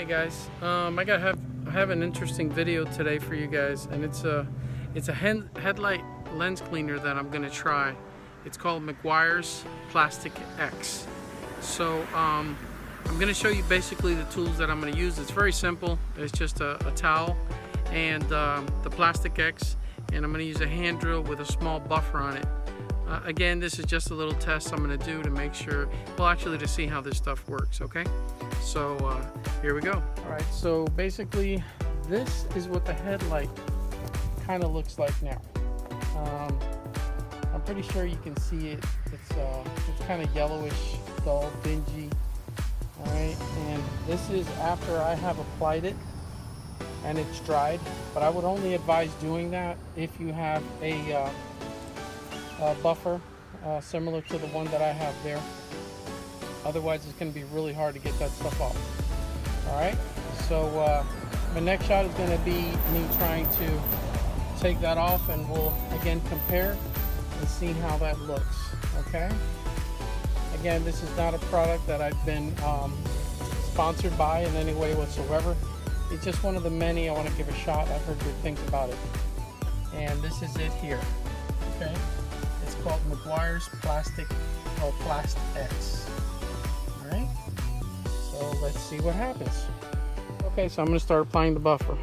Hey guys, I have an interesting video today for you guys, and it's a headlight lens cleaner that I'm gonna try. It's called Meguiar's Plastic X. So I'm gonna show you basically the tools that I'm gonna use. It's very simple. It's just a towel and the Plastic X, and I'm gonna use a hand drill with a small buffer on it. Again, this is just a little test I'm going to do to make sure, well, actually to see how this stuff works, okay? So here we go. All right, so basically this is what the headlight kind of looks like now. I'm pretty sure you can see it. It's kind of yellowish, dull, dingy. All right, and this is after I have applied it and it's dried, but I would only advise doing that if you have a buffer similar to the one that I have there. Otherwise it's going to be really hard to get that stuff off. Alright, so my next shot is going to be me trying to take that off, and we'll again compare and see how that looks. Okay, again, this is not a product that I've been sponsored by in any way whatsoever. It's just one of the many I want to give a shot. I've heard good things about it, and this is it here. Okay, it's called Meguiar's Plastic or Plast X. Alright, so let's see what happens. Okay, so I'm going to start applying the buffer.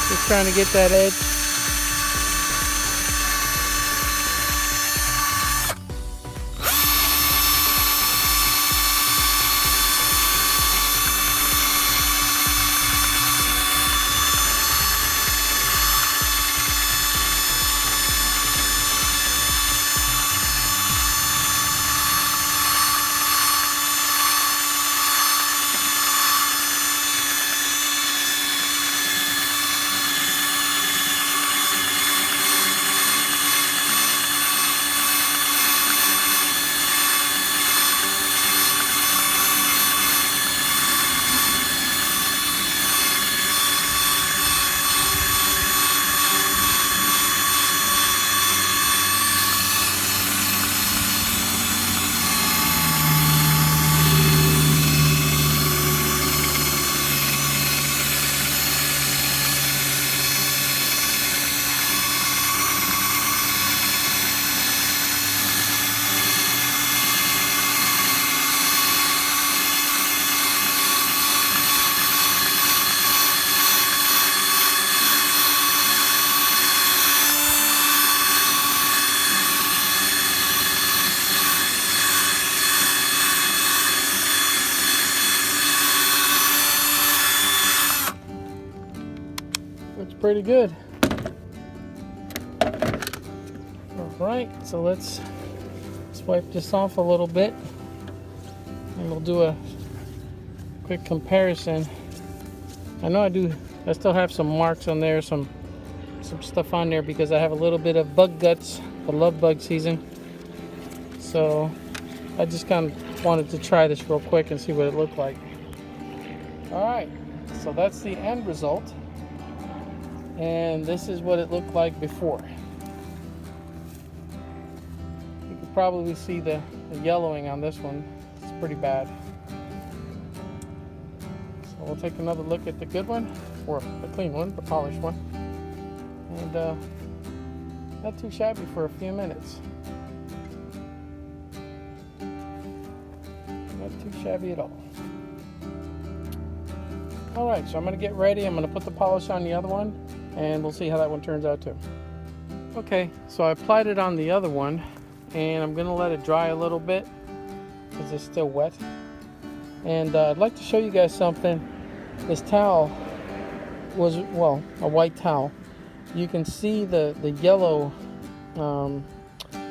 Just trying to get that edge. Looks pretty good. Alright, so let's wipe this off a little bit, and we'll do a quick comparison. I know I still have some marks on there, some stuff on there because I have a little bit of bug guts. I love bug season. So I just kind of wanted to try this real quick and see what it looked like. Alright, so that's the end result. And this is what it looked like before. You can probably see the yellowing on this one. It's pretty bad. So we'll take another look at the good one, or the clean one, the polished one. And not too shabby for a few minutes. Not too shabby at all. Alright, so I'm going to get ready. I'm going to put the polish on the other one, and we'll see how that one turns out too. Okay, so I applied it on the other one, and I'm going to let it dry a little bit. because it's still wet. And I'd like to show you guys something. This towel was, well, a white towel. You can see the yellow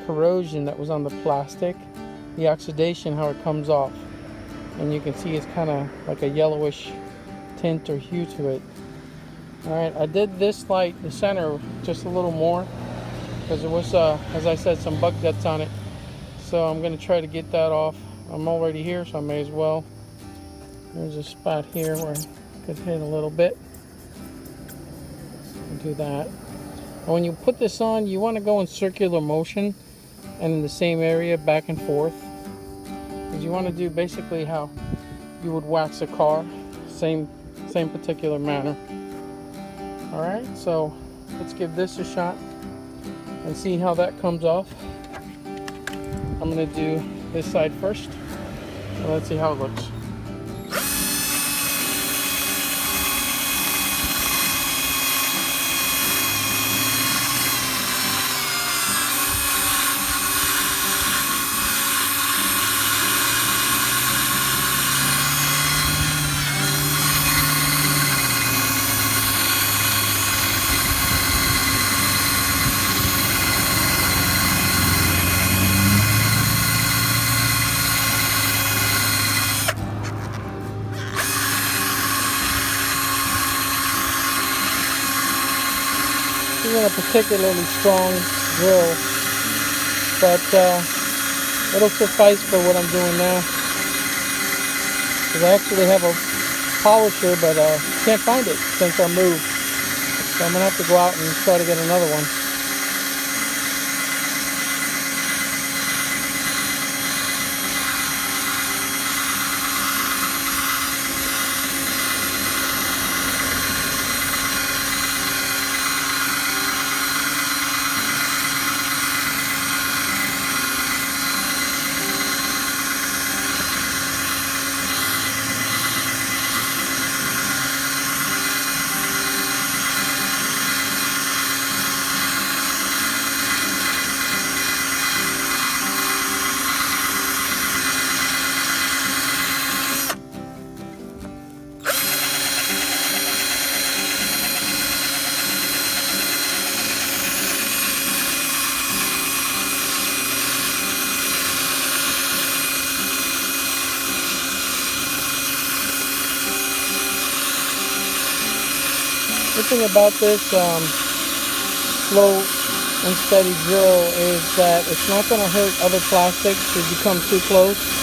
corrosion that was on the plastic, the oxidation, how it comes off. And you can see it's kind of like a yellowish tint or hue to it. Alright, I did this light, the center, just a little more because there was, as I said, some bug guts on it. So I'm going to try to get that off. I'm already here, so I may as well. There's a spot here where I could hit a little bit. I'll do that. And when you put this on, you want to go in circular motion and in the same area, back and forth. Because you want to do basically how you would wax a car, same particular manner. Alright, so let's give this a shot and see how that comes off. I'm going to do this side first, and let's see how it looks. This isn't a particularly strong drill, but it'll suffice for what I'm doing now. Because I actually have a polisher, but can't find it since I moved. So I'm going to have to go out and try to get another one. The thing about this slow and steady drill is that it's not going to hurt other plastics if you come too close.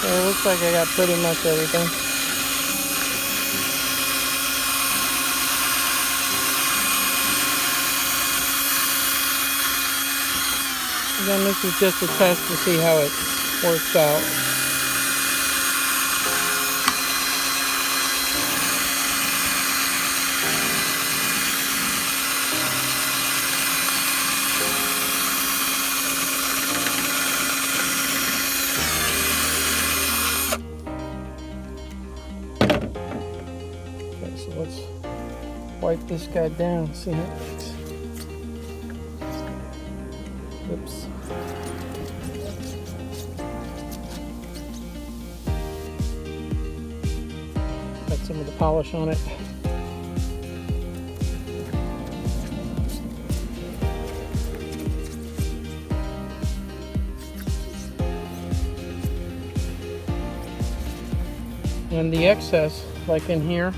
It looks like I got pretty much everything. Again, this is just a test to see how it works out. So let's wipe this guy down, see how it looks. Oops. Got some of the polish on it. And the excess, like in here,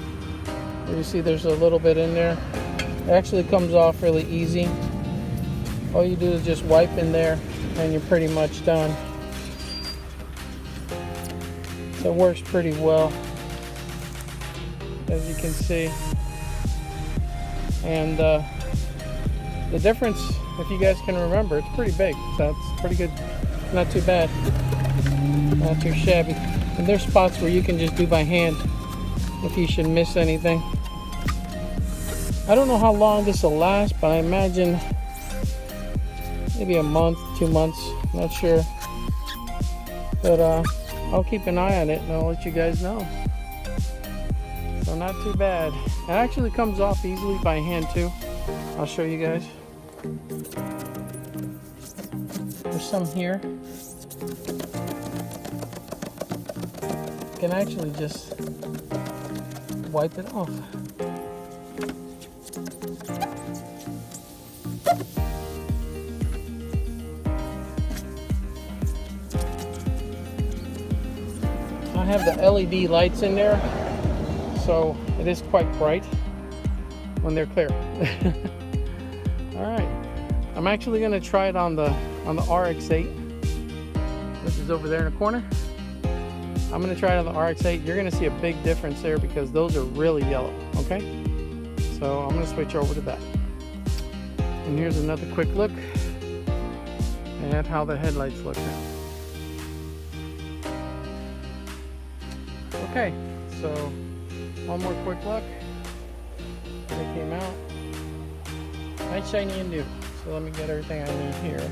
you see there's a little bit in there. It actually comes off really easy. All you do is just wipe in there and you're pretty much done. So it works pretty well, as you can see. And the difference, if you guys can remember, it's pretty big. So it's pretty good, not too bad, not too shabby. And there's spots where you can just do by hand if you should miss anything. I don't know how long this will last, but I imagine maybe a month, 2 months, not sure. But I'll keep an eye on it and I'll let you guys know. So not too bad. It actually comes off easily by hand too. I'll show you guys. There's some here. You can actually just wipe it off. I have the LED lights in there, so it is quite bright when they're clear. All right, I'm actually going to try it on the RX8, which is over there in the corner. I'm going to try it on the RX8. You're going to see a big difference there because those are really yellow. Okay, so I'm going to switch over to that. And here's another quick look at how the headlights look now. Okay, so one more quick look. They came out nice, shiny, and new. So let me get everything I need here.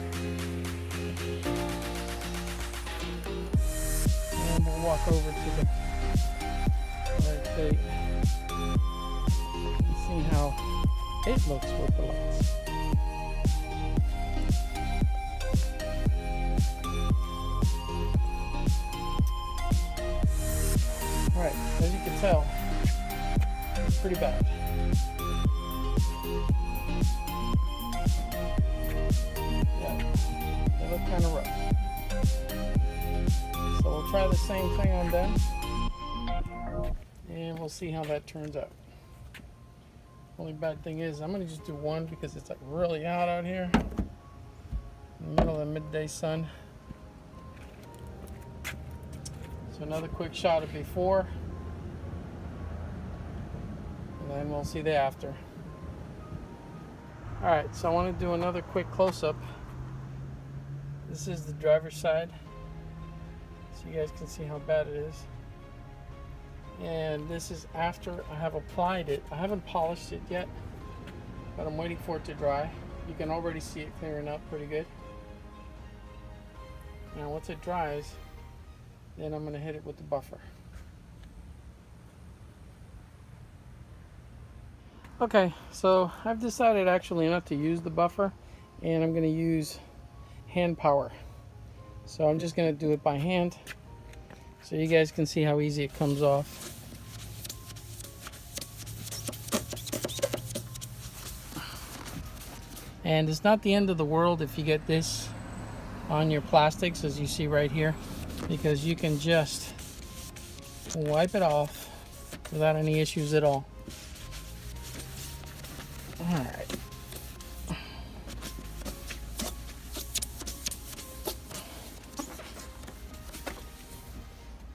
And we'll walk over to the RX8 and see how it looks with the lights. Alright, as you can tell, it's pretty bad. Yeah, they look kind of rough. So we'll try the same thing on them, and we'll see how that turns out. Only bad thing is, I'm going to just do one because it's like really hot out here. In the middle of the midday sun. So another quick shot of before, and then we'll see the after. Alright, so I want to do another quick close-up. This is the driver's side, so you guys can see how bad it is. And this is after I have applied it. I haven't polished it yet, but I'm waiting for it to dry. You can already see it clearing up pretty good. Now once it dries, then I'm going to hit it with the buffer. Okay, so I've decided actually not to use the buffer, and I'm going to use hand power. So I'm just going to do it by hand so you guys can see how easy it comes off. And it's not the end of the world if you get this on your plastics, as you see right here, because you can just wipe it off without any issues at all. Alright.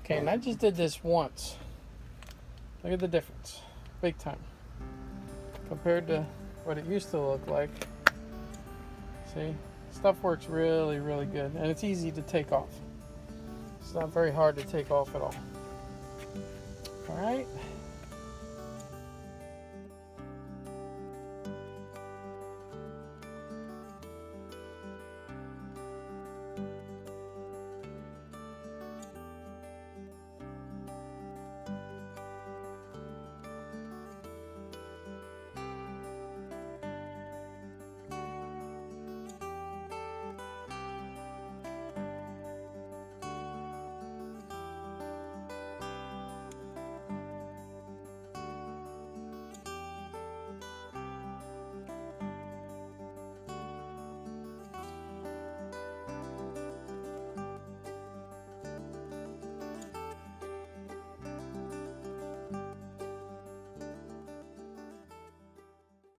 Okay, and I just did this once. Look at the difference. Big time. Compared to what it used to look like. See? Stuff works really, really good. And it's easy to take off. It's not very hard to take off at all. Alright.